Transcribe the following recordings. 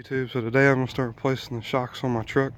YouTube. So today I'm going to start replacing the shocks on my truck.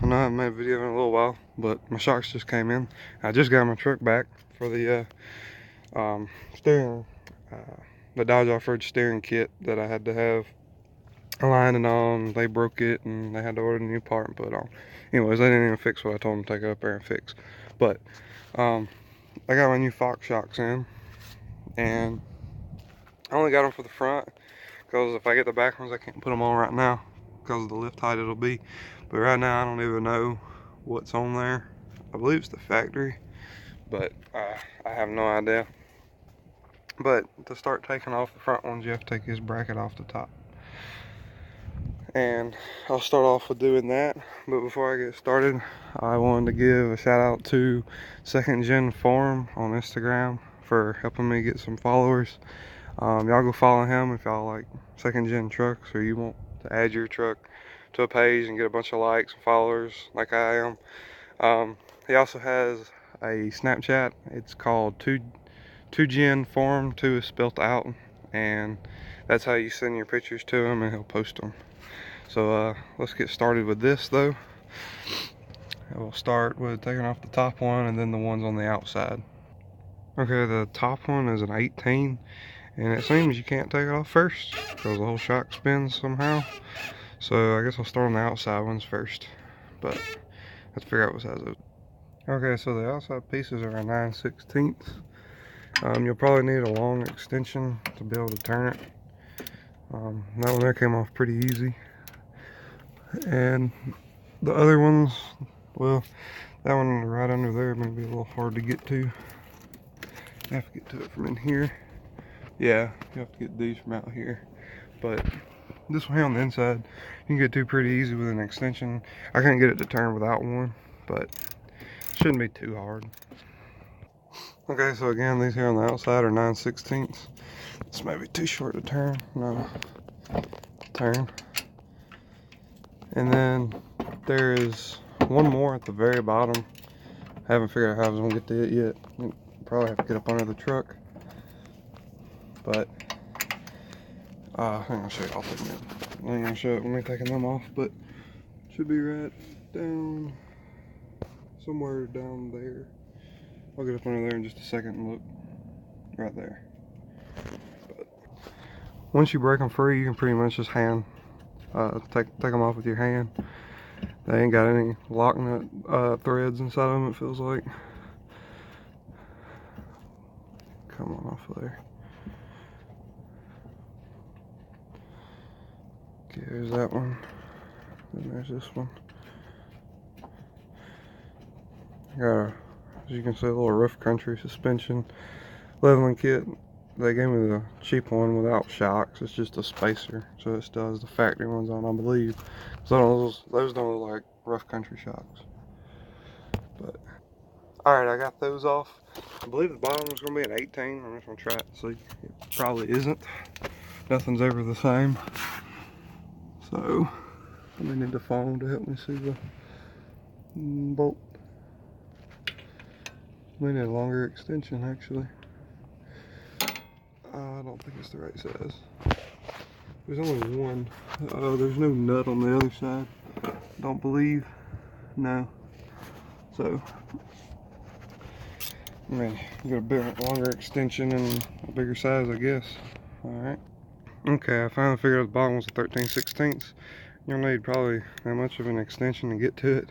I know I haven't made a video in a little while, but my shocks just came in. I just got my truck back for the steering, the Dodge Off-Road steering kit that I had to have aligned and on. They broke it and they had to order a new part and put on. Anyways, they didn't even fix what I told them to take it up there and fix. But I got my new Fox shocks in, and I only got them for the front because if I get the back ones, I can't put them on right now because of the lift height it'll be. But right now I don't even know what's on there. I believe it's the factory, but I have no idea. But to start taking off the front ones, you have to take this bracket off the top, and I'll start off with doing that. But before I get started, I wanted to give a shout out to Second Gen Forum on Instagram for helping me get some followers. Y'all go follow him if y'all like second gen trucks, or you want to add your truck to a page and get a bunch of likes and followers like I am. He also has a Snapchat. It's called 2Gen Forum. 2 is spelt out, and that's how you send your pictures to him and he'll post them. So let's get started with this though. We'll start with taking off the top one and then the ones on the outside. Okay, the top one is an 18. And it seems you can't take it off first because the whole shock spins somehow. So I guess I'll start on the outside ones first. But let's figure out what size it is. Okay, so the outside pieces are a 9/16. You'll probably need a long extension to be able to turn it. That one there came off pretty easy. And the other ones, well, that one right under there may be a little hard to get to. I have to get to it from in here. Yeah, you have to get these from out here. But this one here on the inside, you can get to pretty easy with an extension. I couldn't get it to turn without one, but it shouldn't be too hard. Okay, so again, these here on the outside are 9/16. This may be too short to turn. No, turn. And then there is one more at the very bottom. I haven't figured out how I was gonna get to it yet. Probably have to get up under the truck. But I'm gonna show you all taking it. I ain't gonna show it when we're taking them off, but should be right down somewhere down there. I'll get up under there in just a second and look right there. But once you break them free, you can pretty much just take them off with your hand. They ain't got any lock nut threads inside of them, it feels like. Come on off of there. Okay, there's that one. Then there's this one. Got a, as you can see, a little Rough Country suspension leveling kit. They gave me the cheap one without shocks. It's just a spacer, so it still has the factory ones on, I believe. So those don't look like Rough Country shocks. But alright, I got those off. I believe the bottom is going to be an 18. I'm just going to try it and see. It probably isn't. Nothing's ever the same. So I may need the phone to help me see the bolt. May need a longer extension actually. I don't think it's the right size. There's only one. There's no nut on the other side. Don't believe. No. So I mean, you got a bit longer extension and a bigger size, I guess. Alright. Okay, I finally figured out the bottom was a 13/16. You'll need probably that much of an extension to get to it,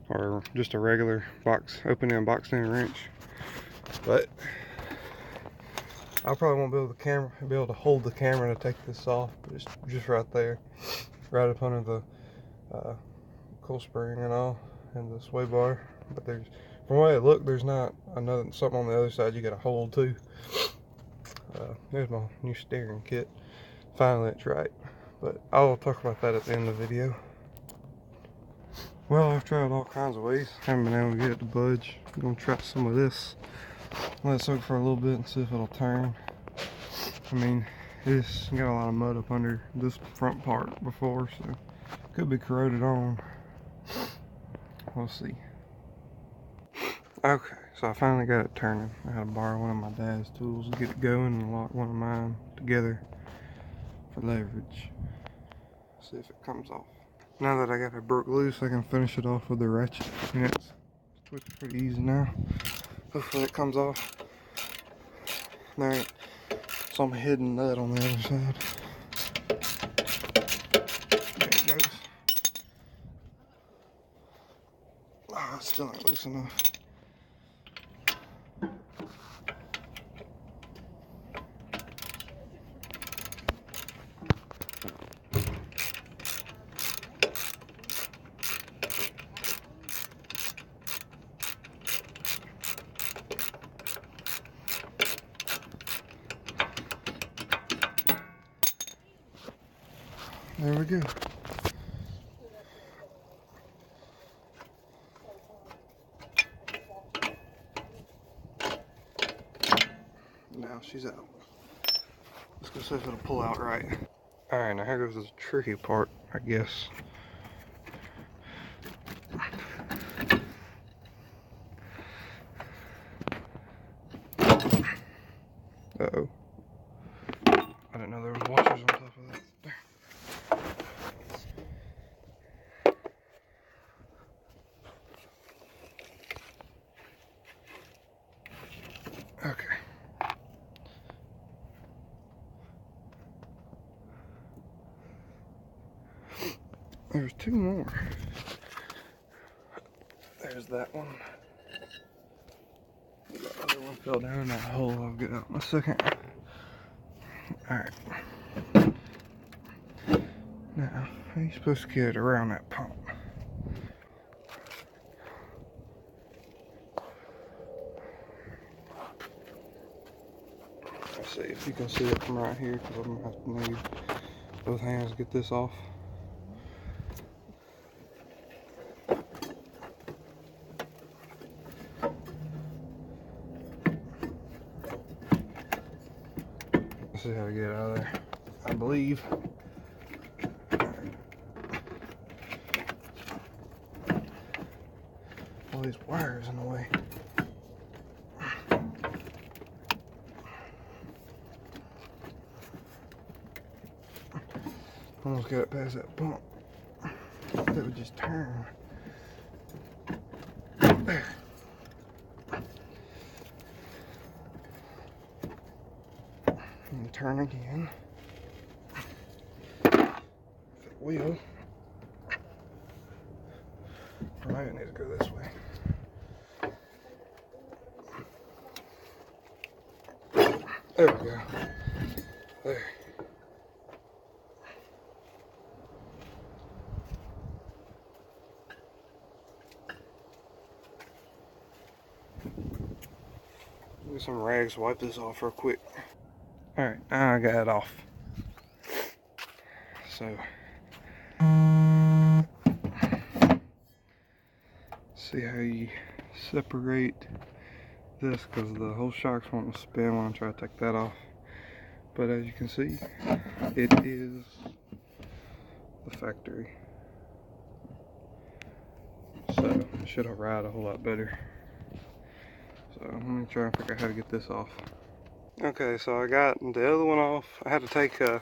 or just a regular open-end box-in wrench. But I probably won't be able to hold the camera to take this off, but it's just right there, right up under the coil spring and all, and the sway bar. But from the way it looked, there's not something on the other side you got to hold too. There's my new steering kit. Finally, it's right. But I'll talk about that at the end of the video. Well, I've tried all kinds of ways. Haven't been able to get it to budge. I'm gonna try some of this. Let it soak for a little bit and see if it'll turn. I mean, it's got a lot of mud up under this front part before, so it could be corroded on. We'll see. Okay, so I finally got it turning. I had to borrow one of my dad's tools to get it going and lock one of mine together for leverage. See if it comes off. Now that I got it broke loose, I can finish it off with the ratchet. And it's twisted pretty easy now. Hopefully it comes off. There ain't some hidden nut on the other side. There it goes. Oh, it still ain't loose enough. There we go. Now she's out. Let's go see if it'll pull out right. Alright, now here goes the tricky part, I guess. Uh-oh. I didn't know there was washers on top of that. There. Okay. There's two more. There's that one. The other one fell down in that hole. I'll get out in a second. Alright. Now, how are you supposed to get it around that pump? Let's see if you can see it from right here, because I'm going to have to need both hands to get this off. Let's see how to get it out of there. I believe. All these wires in the way. Almost got it past that pump. That would just turn. There. And turn again. If it will. Or maybe I need to go this way. There we go. There. Get some rags, wipe this off real quick. Alright, now I got it off. So, see how you separate this, because the whole shock's wanting to spin when I try to take that off. But as you can see, it is the factory. So, it should ride a whole lot better. So, let me try and figure out how to get this off. Okay, so I got the other one off. I had to take a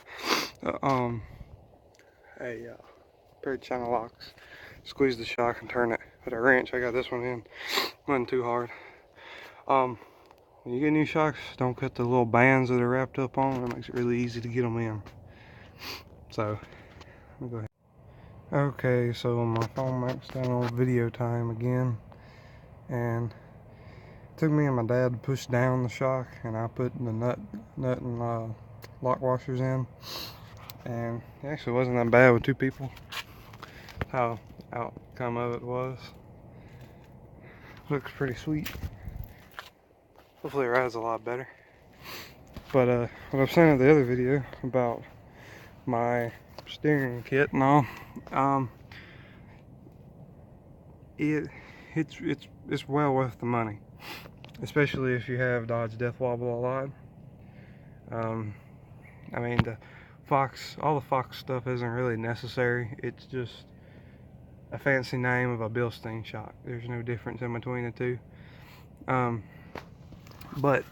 pair of China locks, squeeze the shock and turn it with a wrench. I got this one in, wasn't too hard. When you get new shocks, don't cut the little bands that are wrapped up on. It makes it really easy to get them in. So, let me go ahead. Okay, so my phone maxed out on video time again, and it took me and my dad to push down the shock, and I put the nut and lock washers in, and it actually wasn't that bad with two people. How outcome of it was. Looks pretty sweet. Hopefully it rides a lot better. But what I was saying in the other video about my steering kit and all, it's well worth the money, especially if you have Dodge Death Wobble a lot. I mean, all the Fox stuff isn't really necessary. It's just a fancy name of a Bilstein shock. There's no difference in between the two. But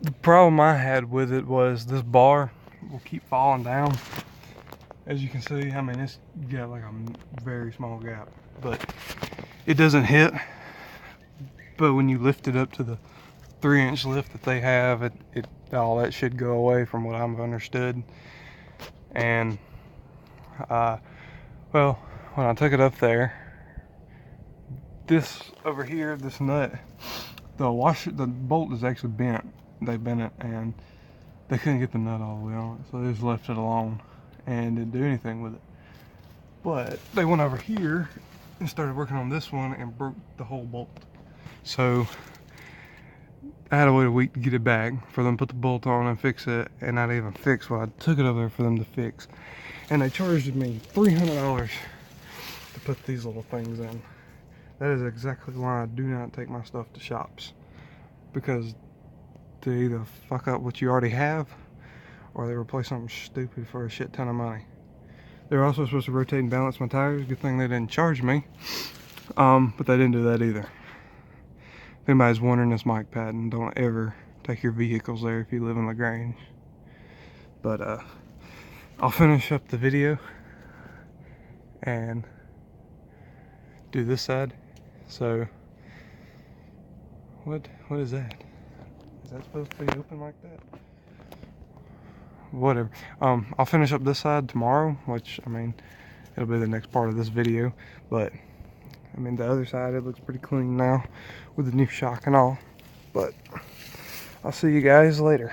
the problem I had with it was this bar will keep falling down. as you can see, I mean, it's got like a very small gap, but it doesn't hit. But when you lift it up to the 3-inch lift that they have, it all that should go away from what I've understood. And well, when I took it up there, this over here, this nut, the bolt is actually bent. They bent it and they couldn't get the nut all the way on it, so they just left it alone and didn't do anything with it. But they went over here and started working on this one and broke the whole bolt. So I had to wait a week to get it back for them to put the bolt on and fix it, and not even fix what I took it over there for them to fix. And they charged me $300 to put these little things in. That is exactly why I do not take my stuff to shops, because they either fuck up what you already have or they replace something stupid for a shit ton of money. They're also supposed to rotate and balance my tires. Good thing they didn't charge me, but they didn't do that either. If anybody's wondering, this Mike Patton, don't ever take your vehicles there if you live in LaGrange. But I'll finish up the video and do this side. So what is that? Is that supposed to be open like that? Whatever. I'll finish up this side tomorrow, which, I mean, it'll be the next part of this video. But I mean, the other side, it looks pretty clean now with the new shock and all. But I'll see you guys later.